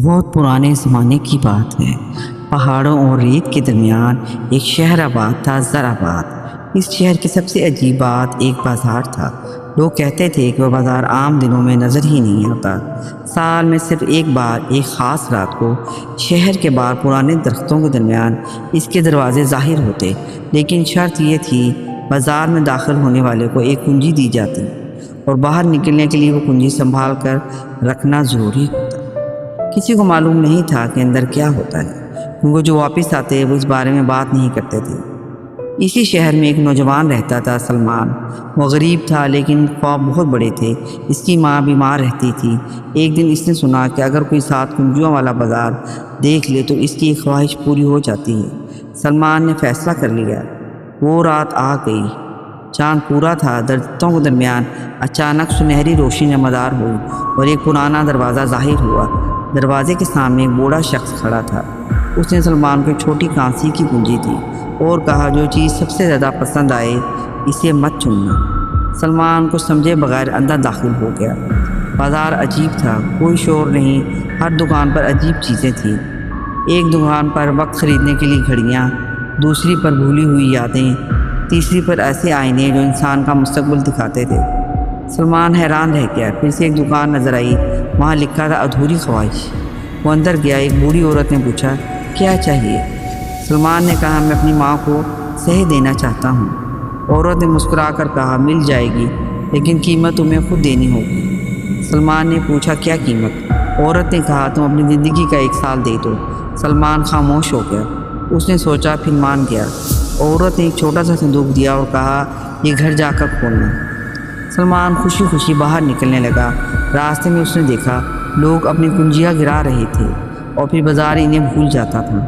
بہت پرانے زمانے کی بات ہے۔ پہاڑوں اور ریت کے درمیان ایک شہر آباد تھا، زر آباد۔ اس شہر کی سب سے عجیب بات ایک بازار تھا۔ لوگ کہتے تھے کہ وہ بازار عام دنوں میں نظر ہی نہیں آتا۔ سال میں صرف ایک بار ایک خاص رات کو شہر کے باہر پرانے درختوں کے درمیان اس کے دروازے ظاہر ہوتے، لیکن شرط یہ تھی بازار میں داخل ہونے والے کو ایک کنجی دی جاتی اور باہر نکلنے کے لیے وہ کنجی سنبھال کر رکھنا ضروری ہوتا۔ کسی کو معلوم نہیں تھا کہ اندر کیا ہوتا ہے، کیونکہ جو واپس آتے وہ اس بارے میں بات نہیں کرتے تھے۔ اسی شہر میں ایک نوجوان رہتا تھا، سلمان۔ وہ غریب تھا لیکن خواب بہت بڑے تھے۔ اس کی ماں بیمار رہتی تھی۔ ایک دن اس نے سنا کہ اگر کوئی 7 کنجیوں والا بازار دیکھ لے تو اس کی ایک خواہش پوری ہو جاتی ہے۔ سلمان نے فیصلہ کر لیا۔ وہ رات آ گئی، چاند پورا تھا، درختوں کے درمیان اچانک سنہری روشنی نمودار ہوئی اور ایک پرانا دروازہ ظاہر ہوا۔ دروازے کے سامنے ایک بوڑھا شخص کھڑا تھا۔ اس نے سلمان کو ایک چھوٹی کانسی کی کنجی دی اور کہا، جو چیز سب سے زیادہ پسند آئے اسے مت چننا۔ سلمان کو سمجھے بغیر اندر داخل ہو گیا۔ بازار عجیب تھا، کوئی شور نہیں، ہر دکان پر عجیب چیزیں تھیں۔ ایک دکان پر وقت خریدنے کے لیے گھڑیاں، دوسری پر بھولی ہوئی یادیں، تیسری پر ایسے آئینے جو انسان کا مستقبل دکھاتے تھے۔ سلمان حیران رہ گیا۔ پھر سے ایک دکان نظر آئی، وہاں لکھا تھا ادھوری خواہش۔ وہ اندر گیا۔ ایک بوڑھی عورت نے پوچھا، کیا چاہیے؟ سلمان نے کہا، میں اپنی ماں کو صحت دینا چاہتا ہوں۔ عورت نے مسکرا کر کہا، مل جائے گی، لیکن قیمت تمہیں خود دینی ہوگی۔ سلمان نے پوچھا، کیا قیمت؟ عورت نے کہا، تم اپنی زندگی کا 1 سال دے دو۔ سلمان خاموش ہو گیا۔ اس نے سوچا، پھر مان گیا۔ عورت نے ایک چھوٹا سا صندوق دیا اور کہا، یہ گھر جا کر کھولنا۔ سلمان خوشی خوشی باہر نکلنے لگا۔ راستے میں اس نے دیکھا لوگ اپنی کنجیاں گرا رہے تھے اور پھر بازار انہیں بھول جاتا تھا۔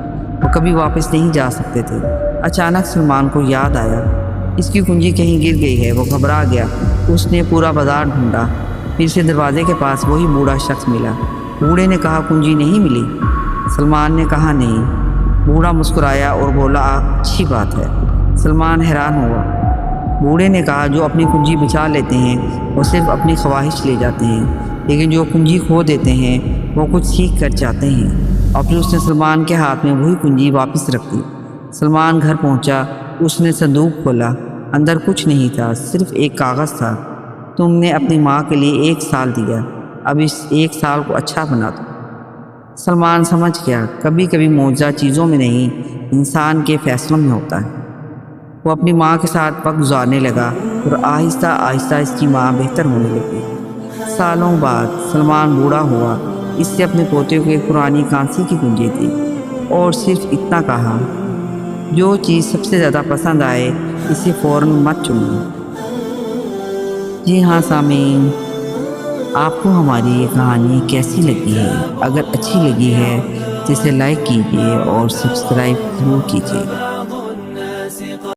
وہ کبھی واپس نہیں جا سکتے تھے۔ اچانک سلمان کو یاد آیا، اس کی کنجی کہیں گر گئی ہے۔ وہ گھبرا گیا۔ اس نے پورا بازار ڈھونڈا۔ پھر سے دروازے کے پاس وہی بوڑھا شخص ملا۔ بوڑھے نے کہا، کنجی نہیں ملی؟ سلمان نے کہا، نہیں۔ بوڑھا مسکرایا اور بولا، اچھی بات ہے۔ سلمان حیران ہوا۔ بوڑھے نے کہا، جو اپنی کنجی بچا لیتے ہیں وہ صرف اپنی خواہش لے جاتے ہیں، لیکن جو کنجی کھو دیتے ہیں وہ کچھ سیکھ کر جاتے ہیں۔ اور پھر اس نے سلمان کے ہاتھ میں وہی کنجی واپس رکھ دی۔ سلمان گھر پہنچا۔ اس نے صندوق کھولا۔ اندر کچھ نہیں تھا، صرف ایک کاغذ تھا۔ تم نے اپنی ماں کے لیے 1 سال دیا، اب اس 1 سال کو اچھا بنا دو۔ سلمان سمجھ گیا، کبھی کبھی معجزہ چیزوں میں نہیں، انسان کے فیصلوں میں ہوتا ہے۔ وہ اپنی ماں کے ساتھ وقت گزارنے لگا اور آہستہ آہستہ اس کی ماں بہتر ہونے لگی۔ سالوں بعد سلمان بوڑھا ہوا۔ اس سے اپنے پوتے کو ایک پرانی کانسی کی کنجی دی اور صرف اتنا کہا، جو چیز سب سے زیادہ پسند آئے اسے فوراً مت چننا۔ جی ہاں سامعین، آپ کو ہماری یہ کہانی کیسی لگی ہے؟ اگر اچھی لگی ہے تو اسے لائک کیجیے اور سبسکرائب ضرور کیجیے۔